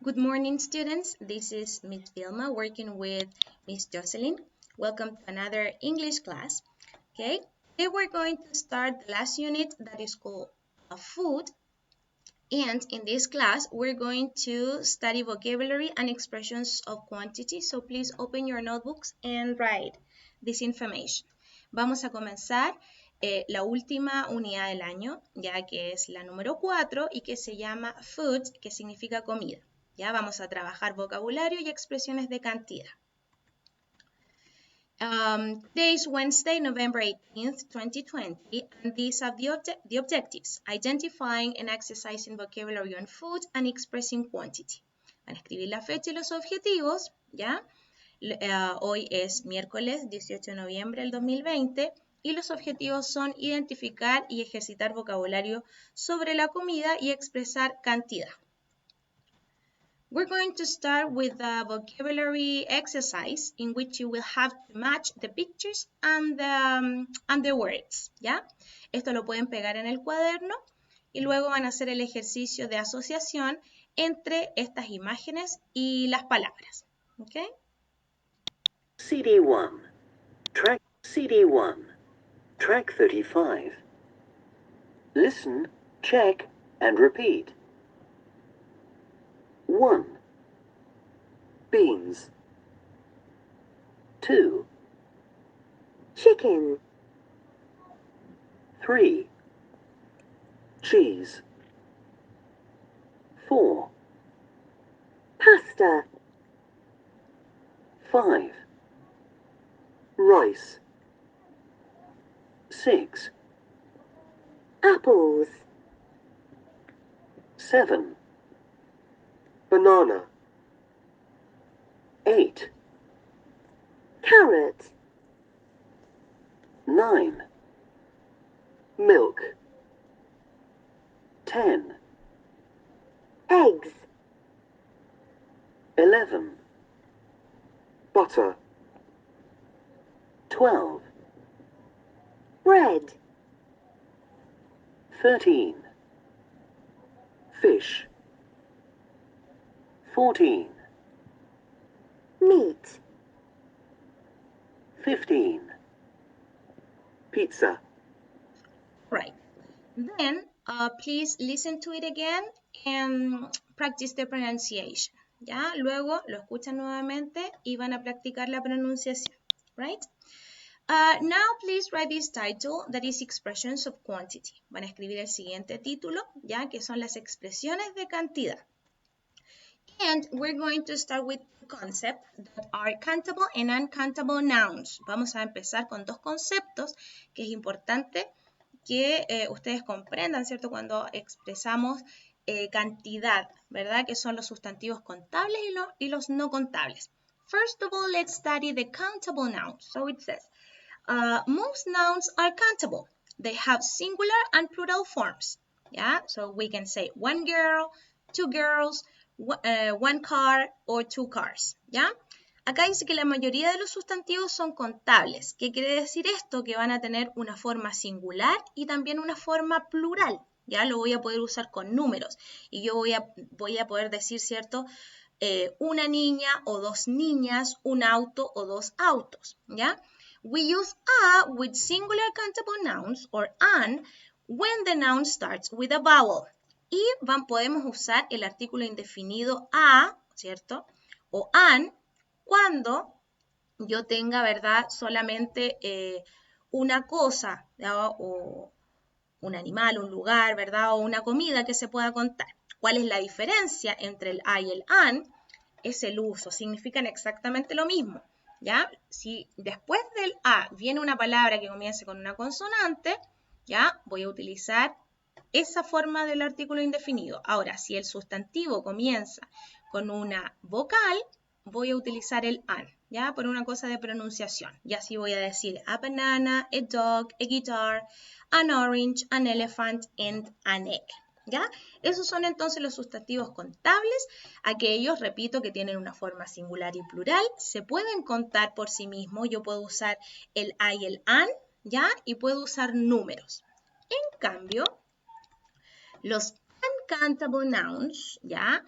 Good morning, students. This is Miss Vilma working with Miss Jocelyn. Welcome to another English class. Okay, today we're going to start the last unit that is called food. And in this class, we're going to study vocabulary and expressions of quantity. So please open your notebooks and write this information. Vamos a comenzar la última unidad del año, ya que es la número 4 y que se llama food, que significa comida. Ya vamos a trabajar vocabulario y expresiones de cantidad. Today is Wednesday, November 18th, 2020, and these are the objectives: identifying and exercising vocabulary on food and expressing quantity. Van a escribir la fecha y los objetivos, ¿ya? Hoy es miércoles 18 de noviembre del 2020 y los objetivos son identificar y ejercitar vocabulario sobre la comida y expresar cantidad. We're going to start with a vocabulary exercise in which you will have to match the pictures and the words, ¿ya? Esto lo pueden pegar en el cuaderno y luego van a hacer el ejercicio de asociación entre estas imágenes y las palabras, ¿ok? CD1, track CD1, track 35. Listen, check, and repeat. 1. Beans. 2. Chicken, 3. Cheese. 4. pasta, 5. Rice. 6. apples, 7. Banana. 8. carrot, 9. Milk. 10. eggs, 11. Butter. 12. bread, 13. Fish. 14. meat, 15. Pizza. Right. Then, please listen to it again and practice the pronunciation. ¿Ya? Luego lo escuchan nuevamente y van a practicar la pronunciación. Right? Now, please write this title, that is expressions of quantity. Van a escribir el siguiente título, ya que son las expresiones de cantidad. And we're going to start with concepts that are countable and uncountable nouns. Vamos a empezar con dos conceptos que es importante que ustedes comprendan, ¿cierto? Cuando expresamos cantidad, ¿verdad? Que son los sustantivos contables y los no contables. First of all, let's study the countable nouns. So it says, most nouns are countable. They have singular and plural forms. Yeah, so we can say one girl, two girls, one car, or two cars. ¿Ya? Acá dice que la mayoría de los sustantivos son contables. ¿Qué quiere decir esto? Que van a tener una forma singular y también una forma plural. Ya lo voy a poder usar con números. Y yo voy a poder decir, ¿cierto? Una niña o dos niñas, un auto o dos autos. ¿Ya? We use a with singular countable nouns or an when the noun starts with a vowel. Y podemos usar el artículo indefinido a, ¿cierto? O an cuando yo tenga, ¿verdad? Solamente una cosa, ¿ya? O un animal, un lugar, ¿verdad? O una comida que se pueda contar. ¿Cuál es la diferencia entre el a y el an? Es el uso, significan exactamente lo mismo. ¿Ya? Si después del a viene una palabra que comience con una consonante, ¿ya? Voy a utilizar esa forma del artículo indefinido. Ahora, si el sustantivo comienza con una vocal, voy a utilizar el an, ¿ya? Por una cosa de pronunciación. Y así voy a decir a banana, a dog, a guitar, an orange, an elephant, and an egg. ¿Ya? Esos son entonces los sustantivos contables, aquellos, repito, que tienen una forma singular y plural, se pueden contar por sí mismos, yo puedo usar el a y el an, ¿ya? Y puedo usar números. En cambio, los uncountable nouns, ¿ya?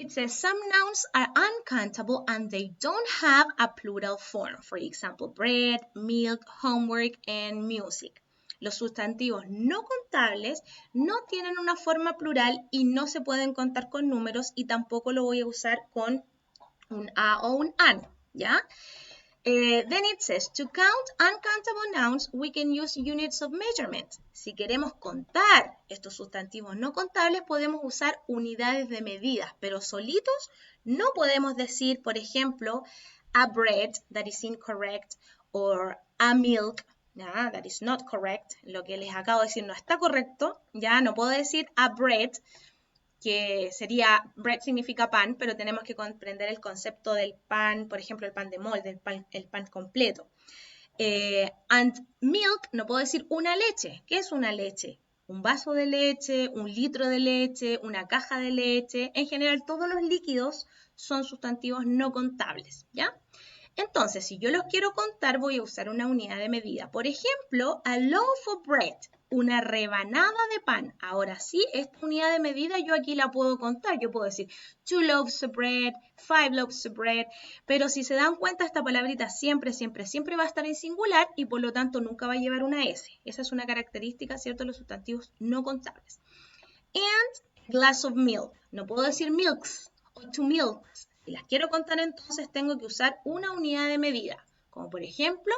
It says some nouns are uncountable and they don't have a plural form. For example, bread, milk, homework, and music. Los sustantivos no contables no tienen una forma plural y no se pueden contar con números y tampoco lo voy a usar con un a o un an, ¿ya? Then it says, to count uncountable nouns, we can use units of measurement. Si queremos contar estos sustantivos no contables, podemos usar unidades de medidas, pero solitos no podemos decir, por ejemplo, a bread, that is incorrect, or a milk, ¿ya? That is not correct. Lo que les acabo de decir no está correcto, ¿ya? No puedo decir a bread, que sería, bread significa pan, pero tenemos que comprender el concepto del pan, por ejemplo, el pan de molde, el pan completo. And milk, no puedo decir una leche. ¿Qué es una leche? Un vaso de leche, un litro de leche, una caja de leche. En general, todos los líquidos son sustantivos no contables, ¿ya? Entonces, si yo los quiero contar, voy a usar una unidad de medida. Por ejemplo, a loaf of bread, una rebanada de pan. Ahora sí, esta unidad de medida yo aquí la puedo contar. Yo puedo decir 2 loaves of bread, 5 loaves of bread. Pero si se dan cuenta, esta palabrita siempre, siempre, siempre va a estar en singular y por lo tanto nunca va a llevar una S. Esa es una característica, ¿cierto?, de los sustantivos no contables. And glass of milk. No puedo decir milks o 2 milks. Si las quiero contar, entonces tengo que usar una unidad de medida, como por ejemplo,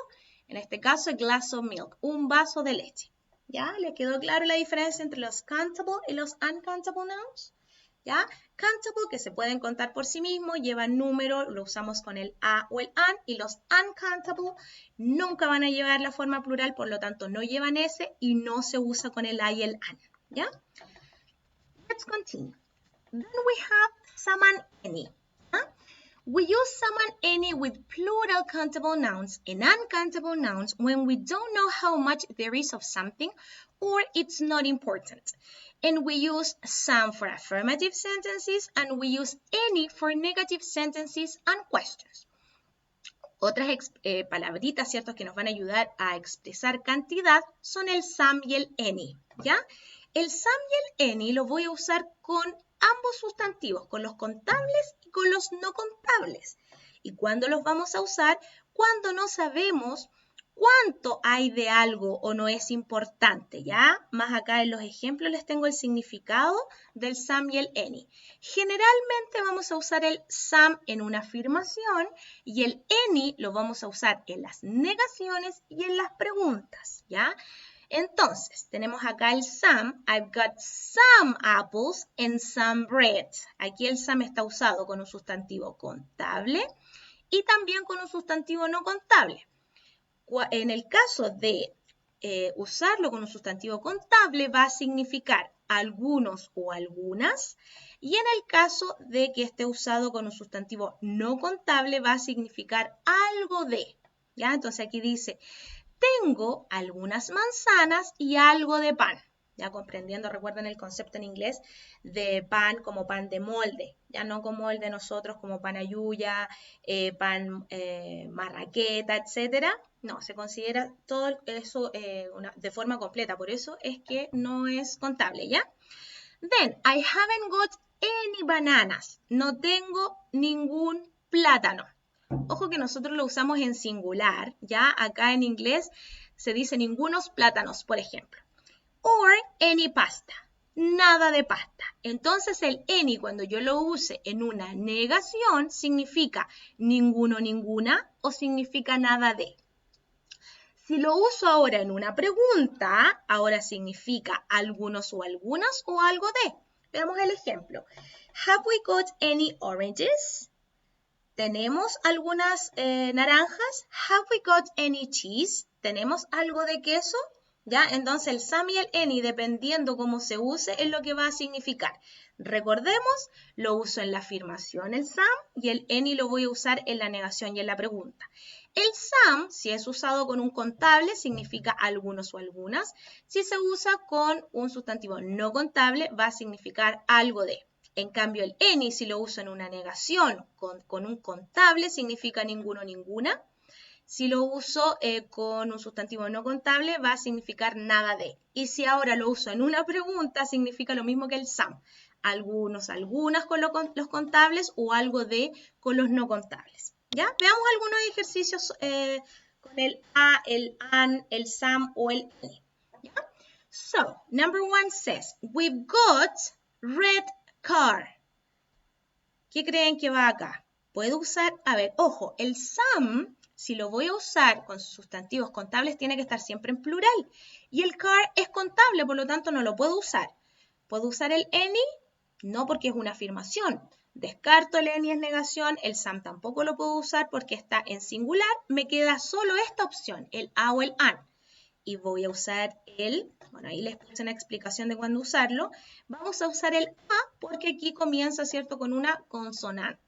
en este caso, a glass of milk, un vaso de leche. ¿Ya? ¿Le quedó claro la diferencia entre los countable y los uncountable nouns? ¿Ya? Countable, que se pueden contar por sí mismos, llevan número, lo usamos con el a o el an, y los uncountable nunca van a llevar la forma plural, por lo tanto no llevan s y no se usa con el a y el an. ¿Ya? Let's continue. Then we have some and any. We use some and any with plural countable nouns and uncountable nouns when we don't know how much there is of something or it's not important. And we use some for affirmative sentences and we use any for negative sentences and questions. Otras palabritas, ¿cierto?, que nos van a ayudar a expresar cantidad son el some y el any, ¿ya? El some y el any lo voy a usar con ambos sustantivos, con los contables y con los no contables. ¿Y cuándo los vamos a usar? Cuando no sabemos cuánto hay de algo o no es importante, ¿ya? Más acá en los ejemplos les tengo el significado del some y el any. Generalmente vamos a usar el some en una afirmación y el any lo vamos a usar en las negaciones y en las preguntas, ¿ya? Entonces, tenemos acá el some. I've got some apples and some bread. Aquí el some está usado con un sustantivo contable y también con un sustantivo no contable. En el caso de usarlo con un sustantivo contable va a significar algunos o algunas. Y en el caso de que esté usado con un sustantivo no contable va a significar algo de. ¿Ya? Entonces aquí dice, tengo algunas manzanas y algo de pan. Ya comprendiendo, recuerden el concepto en inglés de pan como pan de molde, ya no como el de nosotros como pan ayuya, pan marraqueta, etc. No, se considera todo eso de forma completa, por eso es que no es contable, ¿ya? Then, I haven't got any bananas. No tengo ningún plátano. Ojo que nosotros lo usamos en singular, ¿ya? Acá en inglés se dice ningunos plátanos, por ejemplo. Or any pasta, nada de pasta. Entonces el any cuando yo lo use en una negación significa ninguno, ninguna o significa nada de. Si lo uso ahora en una pregunta, ahora significa algunos o algunas o algo de. Veamos el ejemplo. Have we got any oranges? ¿Tenemos algunas naranjas? Have we got any cheese? ¿Tenemos algo de queso? ¿Ya? Entonces el some y el any, dependiendo cómo se use, es lo que va a significar. Recordemos, lo uso en la afirmación el some y el any lo voy a usar en la negación y en la pregunta. El some, si es usado con un contable, significa algunos o algunas. Si se usa con un sustantivo no contable, va a significar algo de. En cambio, el any, si lo uso en una negación con un contable, significa ninguno, ninguna. Si lo uso con un sustantivo no contable, va a significar nada de. Y si ahora lo uso en una pregunta, significa lo mismo que el some. algunas con los contables o algo de con los no contables. ¿Ya? Veamos algunos ejercicios con el a, el an, el sam o el any. ¿Ya? So, number 1 says, we've got red car. ¿Qué creen que va acá? Puedo usar, a ver, ojo, el some, si lo voy a usar con sustantivos contables, tiene que estar siempre en plural. Y el car es contable, por lo tanto no lo puedo usar. ¿Puedo usar el any? No, porque es una afirmación. Descarto el any, es negación. El some tampoco lo puedo usar porque está en singular. Me queda solo esta opción, el a o el an. Y voy a usar el, bueno, ahí les puse una explicación de cuándo usarlo. Vamos a usar el a porque aquí comienza, ¿cierto?, con una consonante.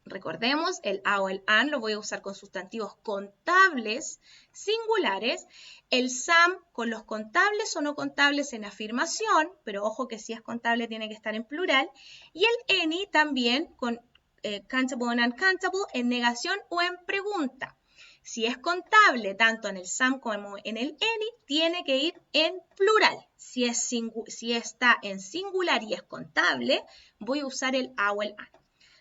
Recordemos, el a o el an lo voy a usar con sustantivos contables singulares. El some con los contables o no contables en afirmación, pero ojo que si es contable tiene que estar en plural. Y el any también con countable o uncountable en negación o en pregunta. Si es contable tanto en el some como en el any, tiene que ir en plural. Si está en singular y es contable, voy a usar el a o el an.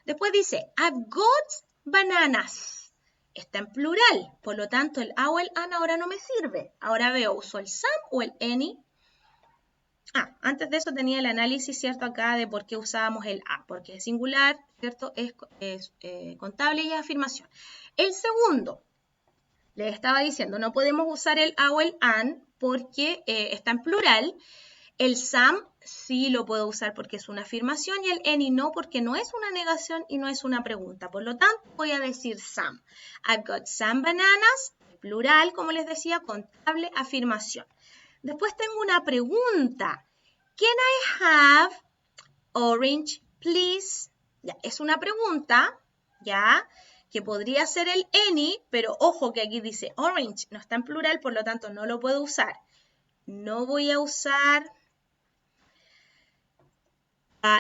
Después dice, I've got bananas. Está en plural, por lo tanto el a o el an ahora no me sirve. Ahora veo, ¿uso el some o el any? Antes de eso tenía el análisis, ¿cierto? Acá de por qué usábamos el a, porque es singular, ¿cierto? Es contable y es afirmación. El segundo, les estaba diciendo, no podemos usar el a o el an porque está en plural. El some sí lo puedo usar porque es una afirmación y el any no porque no es una negación y no es una pregunta. Por lo tanto, voy a decir some. I've got some bananas, plural, como les decía, contable, afirmación. Después tengo una pregunta. Can I have orange, please? Ya, es una pregunta, ¿ya? Que podría ser el any, pero ojo que aquí dice orange, no está en plural, por lo tanto no lo puedo usar. No voy a usar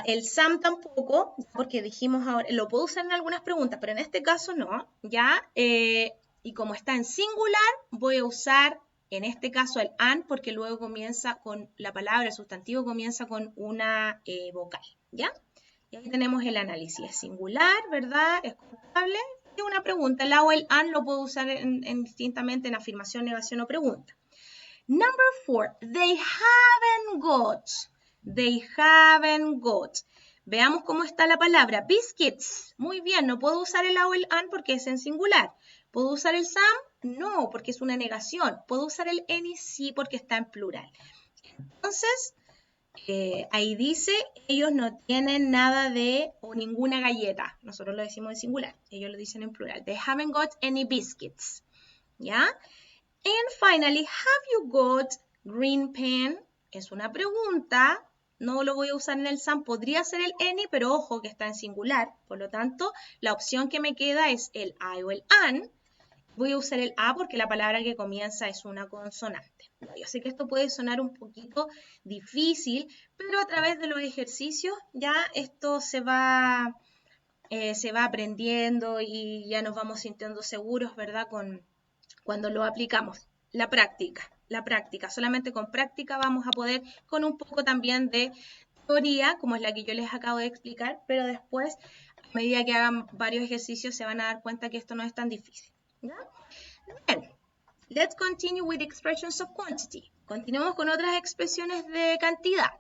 el some tampoco, porque dijimos ahora, lo puedo usar en algunas preguntas, pero en este caso no, ¿ya? Y como está en singular, voy a usar en este caso el an, porque luego comienza con la palabra, el sustantivo comienza con una vocal, ¿ya? Y ahí tenemos el análisis, es singular, ¿verdad? Es contable. Y una pregunta, el a o el an lo puedo usar distintamente en afirmación, negación o pregunta. Number 4, they haven't got. They haven't got. Veamos cómo está la palabra. Biscuits. Muy bien, no puedo usar el a o el an porque es en singular. ¿Puedo usar el some? No, porque es una negación. ¿Puedo usar el any? Sí, porque está en plural. Entonces, ahí dice, ellos no tienen nada de o ninguna galleta. Nosotros lo decimos en singular. Ellos lo dicen en plural. They haven't got any biscuits. ¿Ya? And finally, have you got green pen? Es una pregunta. No lo voy a usar en el some. Podría ser el any, pero ojo que está en singular. Por lo tanto, la opción que me queda es el I o el an. Voy a usar el a porque la palabra que comienza es una consonante. Yo sé que esto puede sonar un poquito difícil, pero a través de los ejercicios ya esto se va aprendiendo y ya nos vamos sintiendo seguros, ¿verdad? Cuando lo aplicamos. La práctica. Solamente con práctica vamos a poder, con un poco también de teoría, como es la que yo les acabo de explicar, pero después, a medida que hagan varios ejercicios, se van a dar cuenta que esto no es tan difícil. ¿Ya? Bien, let's continue with expressions of quantity. Continuamos con otras expresiones de cantidad.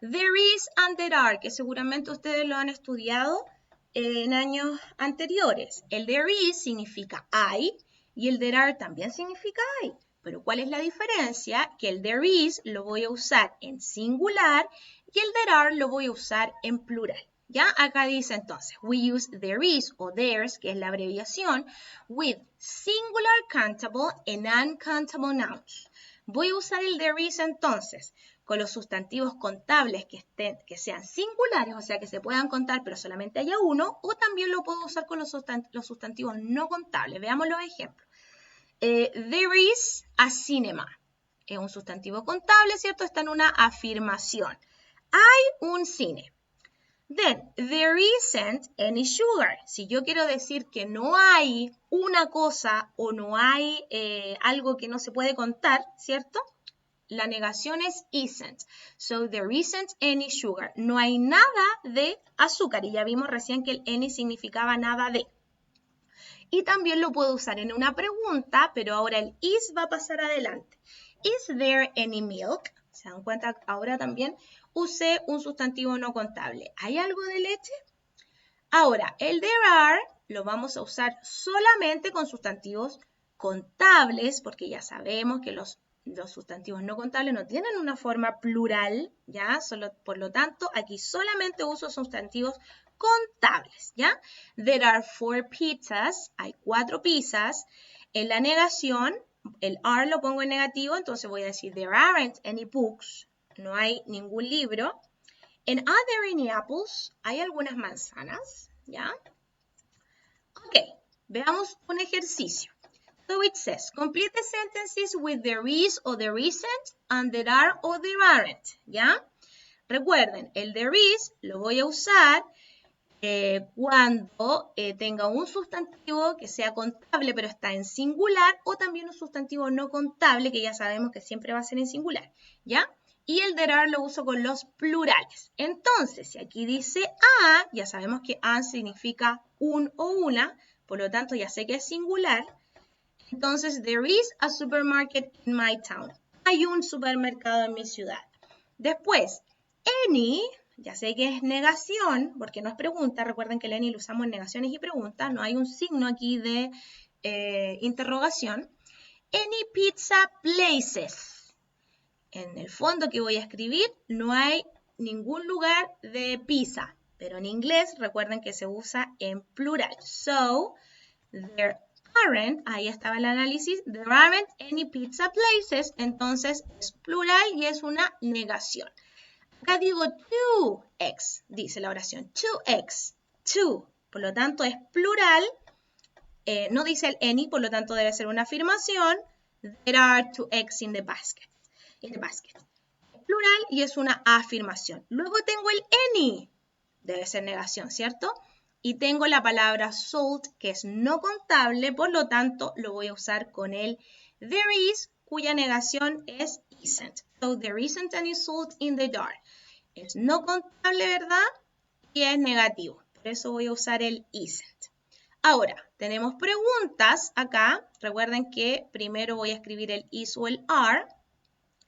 There is and there are, que seguramente ustedes lo han estudiado en años anteriores. El there is significa hay y el there are también significa hay. Pero ¿cuál es la diferencia? Que el there is lo voy a usar en singular y el there are lo voy a usar en plural. ¿Ya? Acá dice entonces, we use there is o theirs, que es la abreviación, with singular countable and uncountable nouns. Voy a usar el there is entonces con los sustantivos contables que sean singulares, o sea que se puedan contar pero solamente haya uno, o también lo puedo usar con los sustantivos no contables. Veamos los ejemplos. There is a cinema. Es un sustantivo contable, ¿cierto? Está en una afirmación. Hay un cine. Then, there isn't any sugar. Si yo quiero decir que no hay una cosa o no hay algo que no se puede contar, ¿cierto? La negación es isn't. So there isn't any sugar. No hay nada de azúcar. Y ya vimos recién que el any significaba nada de. Y también lo puedo usar en una pregunta, pero ahora el is va a pasar adelante. Is there any milk? ¿Se dan cuenta? Ahora también usé un sustantivo no contable. ¿Hay algo de leche? Ahora, el there are lo vamos a usar solamente con sustantivos contables, porque ya sabemos que los sustantivos no contables no tienen una forma plural, ¿ya? Por lo tanto, aquí solamente uso sustantivos contables, ¿ya? There are 4 pizzas, hay 4 pizzas. En la negación, el are lo pongo en negativo, entonces voy a decir there aren't any books, no hay ningún libro. And are there any apples? ¿Hay algunas manzanas? ¿Ya? Ok, veamos un ejercicio. So it says, complete the sentences with there is or there isn't, and there are or there aren't, ¿ya? Recuerden, el there is lo voy a usar cuando tenga un sustantivo que sea contable pero está en singular, o también un sustantivo no contable que ya sabemos que siempre va a ser en singular, ¿ya? Y el there are lo uso con los plurales. Entonces, si aquí dice a, ya sabemos que a significa un o una, por lo tanto ya sé que es singular. Entonces, there is a supermarket in my town. Hay un supermercado en mi ciudad. Después, any, ya sé que es negación, porque no es pregunta. Recuerden que el any lo usamos en negaciones y preguntas. No hay un signo aquí de interrogación. Any pizza places. En el fondo que voy a escribir no hay ningún lugar de pizza, pero en inglés recuerden que se usa en plural. So, there aren't, ahí estaba el análisis, there aren't any pizza places, entonces es plural y es una negación. Acá digo 2x, dice la oración, 2x, 2, por lo tanto es plural, no dice el any, por lo tanto debe ser una afirmación, there are 2x in the basket. Es plural y es una afirmación. Luego tengo el any, debe ser negación, ¿cierto? Y tengo la palabra salt, que es no contable, por lo tanto lo voy a usar con el there is, cuya negación es isn't. So there isn't any salt in the jar. Es no contable, ¿verdad? Y es negativo. Por eso voy a usar el isn't. Ahora, tenemos preguntas acá. Recuerden que primero voy a escribir el is o el are.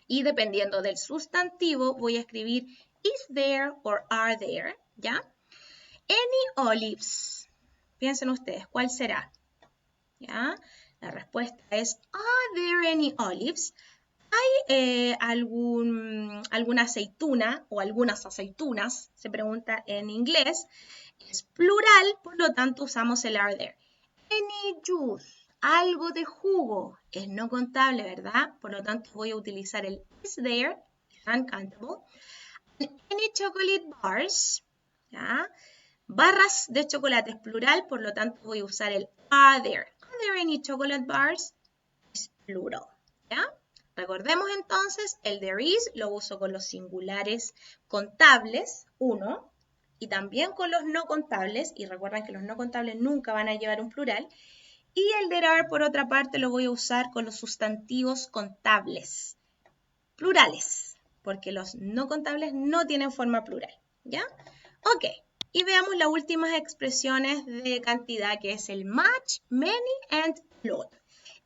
Y dependiendo del sustantivo, voy a escribir is there or are there, ¿ya? Any olives. Piensen ustedes, ¿cuál será? ¿Ya? La respuesta es, are there any olives? ¿Hay alguna aceituna o algunas aceitunas? Se pregunta en inglés. Es plural, por lo tanto usamos el are there. Any juice. Algo de jugo, es no contable, ¿verdad? Por lo tanto, voy a utilizar el is there, uncountable. Any chocolate bars, ¿ya? Barras de chocolate es plural, por lo tanto, voy a usar el are there. Are there any chocolate bars? Es plural, ¿ya? Recordemos entonces, el there is lo uso con los singulares contables, 1, y también con los no contables, y recuerden que los no contables nunca van a llevar un plural. Y el there are, por otra parte, lo voy a usar con los sustantivos contables, plurales, porque los no contables no tienen forma plural, ¿ya? Ok, y veamos las últimas expresiones de cantidad, que es el much, many, and lot.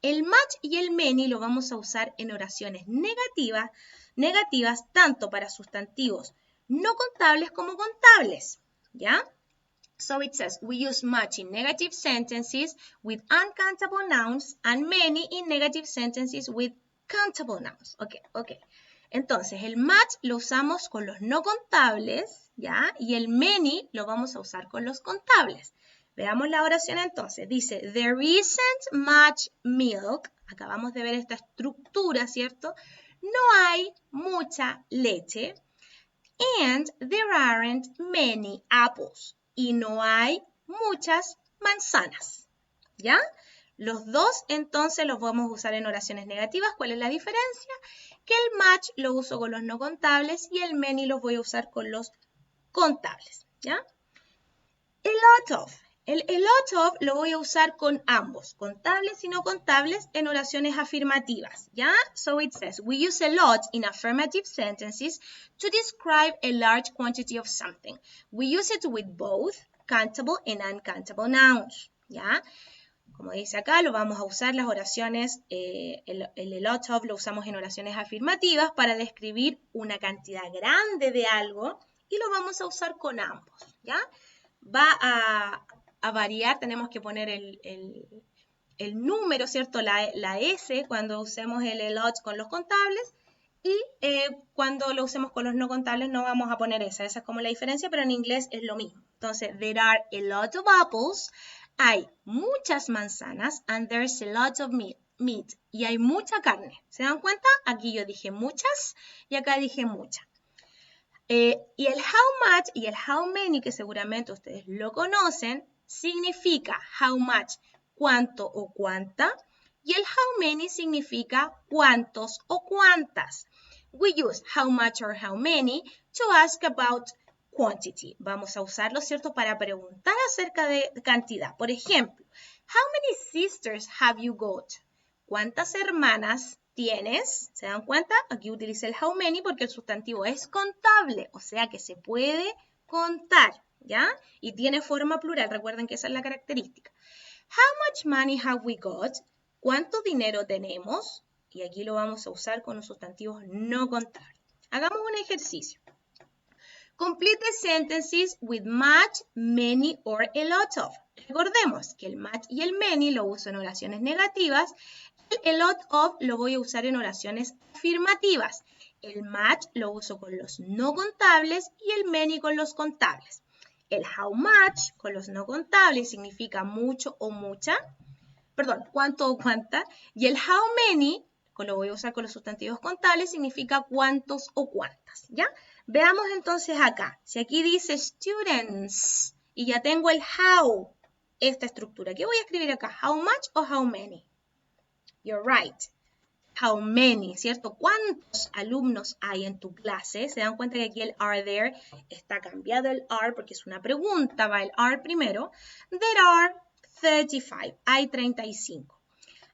El much y el many lo vamos a usar en oraciones negativas tanto para sustantivos no contables como contables, ¿ya? So it says, we use much in negative sentences with uncountable nouns and many in negative sentences with countable nouns. Ok. Entonces, el much lo usamos con los no contables, ¿ya? Y el many lo vamos a usar con los contables. Veamos la oración entonces. Dice, there isn't much milk. Acabamos de ver esta estructura, ¿cierto? No hay mucha leche. And there aren't many apples. Y no hay muchas manzanas, ¿ya? Los dos, entonces, los vamos a usar en oraciones negativas. ¿Cuál es la diferencia? Que el much lo uso con los no contables y el many los voy a usar con los contables, ¿ya? A lot of. El a lot of lo voy a usar con ambos, contables y no contables, en oraciones afirmativas, ¿ya? So it says, we use a lot in affirmative sentences to describe a large quantity of something. We use it with both countable and uncountable nouns, ¿ya? Como dice acá, lo vamos a usar las oraciones, el a lot of lo usamos en oraciones afirmativas para describir una cantidad grande de algo y lo vamos a usar con ambos, ¿ya? Va a variar, tenemos que poner el número, ¿cierto? La S cuando usemos el a lot con los contables y cuando lo usemos con los no contables no vamos a poner esa es como la diferencia, pero en inglés es lo mismo. Entonces, there are a lot of apples, hay muchas manzanas, and there's a lot of meat, y hay mucha carne. ¿Se dan cuenta? Aquí yo dije muchas y acá dije mucha. Y el how much y el how many, que seguramente ustedes lo conocen, significa how much, cuánto o cuánta, y el how many significa cuántos o cuántas. We use how much or how many to ask about quantity. Vamos a usarlo, ¿cierto?, para preguntar acerca de cantidad. Por ejemplo, how many sisters have you got? ¿Cuántas hermanas tienes? ¿Se dan cuenta? Aquí utilicé el how many porque el sustantivo es contable, o sea que se puede contar, ¿ya? Y tiene forma plural, recuerden que esa es la característica. How much money have we got? ¿Cuánto dinero tenemos? Y aquí lo vamos a usar con los sustantivos no contables. Hagamos un ejercicio. Complete the sentences with much, many, or a lot of. Recordemos que el much y el many lo uso en oraciones negativas. El a lot of lo voy a usar en oraciones afirmativas. El much lo uso con los no contables y el many con los contables. El how much con los no contables significa mucho o mucha. Perdón, cuánto o cuánta. Y el how many, lo voy a usar con los sustantivos contables, significa cuántos o cuántas, ¿ya? Veamos entonces acá. Si aquí dice students y ya tengo el how, esta estructura, ¿qué voy a escribir acá? ¿How much o how many? You're right. How many, ¿cierto? ¿Cuántos alumnos hay en tu clase? Se dan cuenta que aquí el are there está cambiado el are porque es una pregunta, va el are primero. There are 35, hay 35.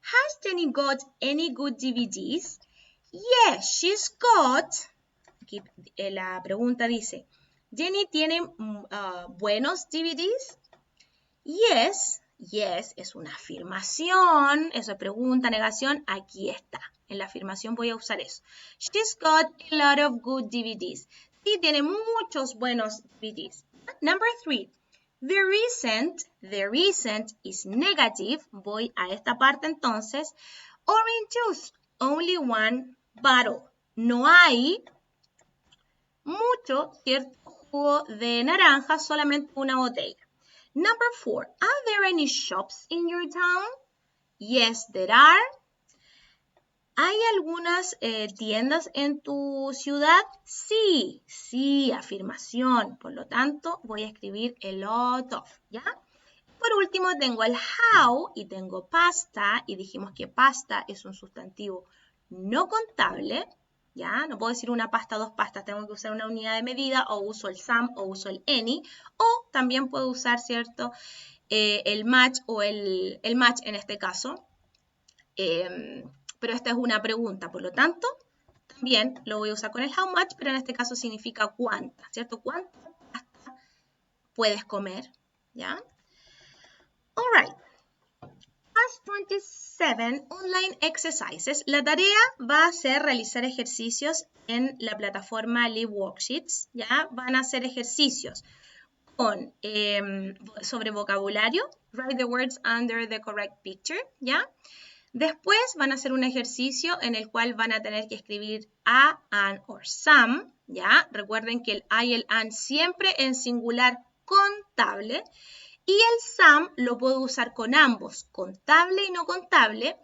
Has Jenny got any good DVDs? Yes, she's got. Aquí la pregunta dice, ¿Jenny tiene buenos DVDs? Yes, yes, es una afirmación, eso es pregunta, negación, aquí está. En la afirmación voy a usar eso. She's got a lot of good DVDs. Sí, tiene muchos buenos DVDs. Number 3. There isn't is negative. Voy a esta parte entonces. Orange juice, only one bottle. No hay mucho, ¿cierto? Jugo de naranja, solamente una botella. Number 4, are there any shops in your town? Yes, there are. ¿Hay algunas tiendas en tu ciudad? Sí, sí, afirmación. Por lo tanto, voy a escribir a lot of, ¿ya? Por último, tengo el how y tengo pasta. Y dijimos que pasta es un sustantivo no contable, ¿ya? No puedo decir una pasta, dos pastas. Tengo que usar una unidad de medida o uso el some o uso el any. O también puedo usar, ¿cierto? El match o el match en este caso. Pero esta es una pregunta, por lo tanto, también lo voy a usar con el how much, pero en este caso significa cuánta, ¿cierto? ¿Cuánta pasta puedes comer? ¿Ya? All right. Task 27, online exercises. La tarea va a ser realizar ejercicios en la plataforma Live Worksheets, ¿ya? Van a ser ejercicios con, sobre vocabulario, write the words under the correct picture, ¿ya? Después van a hacer un ejercicio en el cual van a tener que escribir a, an, or some, ¿ya? Recuerden que el a y el an siempre en singular contable. Y el some lo puedo usar con ambos, contable y no contable.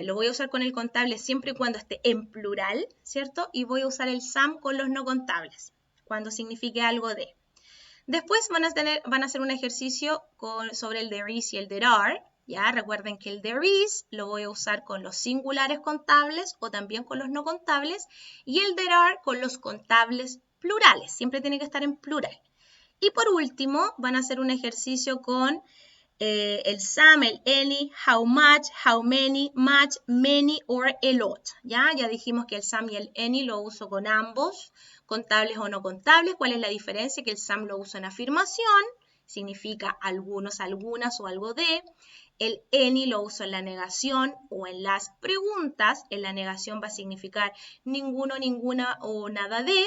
Lo voy a usar con el contable siempre y cuando esté en plural, ¿cierto? Y voy a usar el some con los no contables, cuando signifique algo de. Después van a hacer un ejercicio sobre el there is y el there are. ¿Ya? Recuerden que el there is lo voy a usar con los singulares contables o también con los no contables y el there are con los contables plurales. Siempre tiene que estar en plural. Y por último, van a hacer un ejercicio con el some, el any, how much, how many, much, many, or a lot. ¿Ya? Ya dijimos que el some y el any lo uso con ambos, contables o no contables. ¿Cuál es la diferencia? Que el some lo uso en afirmación, significa algunos, algunas o algo de. El any lo uso en la negación o en las preguntas. En la negación va a significar ninguno, ninguna o nada de.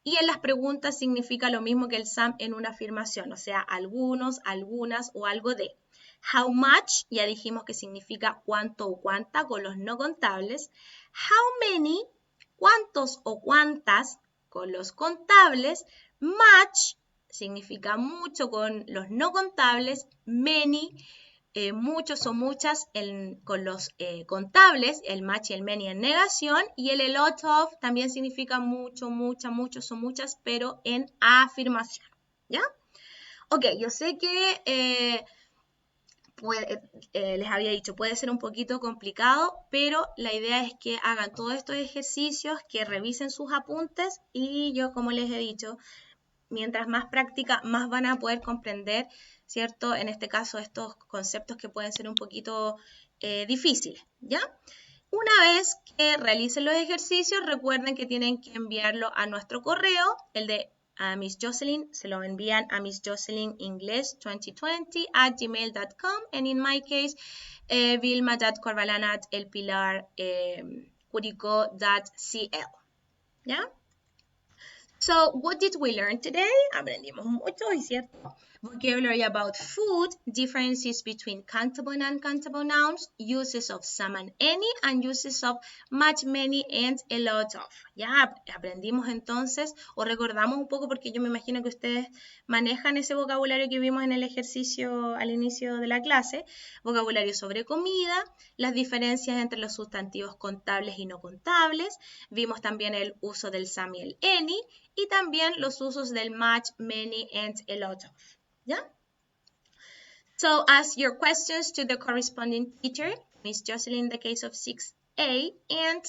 Y en las preguntas significa lo mismo que el some en una afirmación, o sea, algunos, algunas o algo de. How much, ya dijimos que significa cuánto o cuánta con los no contables. How many, cuántos o cuántas con los contables. Much significa mucho con los no contables. Many, muchos o muchas con los contables, el much y el many en negación, y el a lot of también significa mucho, mucha, muchos o muchas, pero en afirmación, ¿ya? Ok, yo sé que les había dicho, puede ser un poquito complicado, pero la idea es que hagan todos estos ejercicios, que revisen sus apuntes y yo, como les he dicho, mientras más práctica, más van a poder comprender, ¿cierto? En este caso, estos conceptos que pueden ser un poquito difíciles, ¿ya? Una vez que realicen los ejercicios, recuerden que tienen que enviarlo a nuestro correo, el de Miss Jocelyn, se lo envían a Miss Jocelyn English 2020 @gmail.com, and in my case, vilma.corbalan@elpilar.curico.cl, ¿ya? So, what did we learn today? Aprendimos mucho, ¿es cierto? Vocabulary about food, differences between countable and uncountable nouns, uses of some and any, and uses of much, many, and a lot of. Ya aprendimos entonces, o recordamos un poco, porque yo me imagino que ustedes manejan ese vocabulario que vimos en el ejercicio al inicio de la clase, vocabulario sobre comida, las diferencias entre los sustantivos contables y no contables, vimos también el uso del some y el any, y también los usos del much, many, and a lot of. ¿Ya? So ask your questions to the corresponding teacher, Miss Jocelyn in the case of 6A, and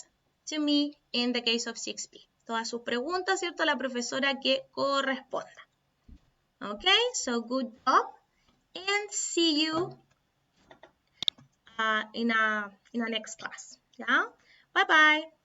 to me in the case of 6B. Todas sus preguntas, ¿cierto? La profesora que corresponda. Okay, so good job, and see you in a next class. Yeah? Bye-bye.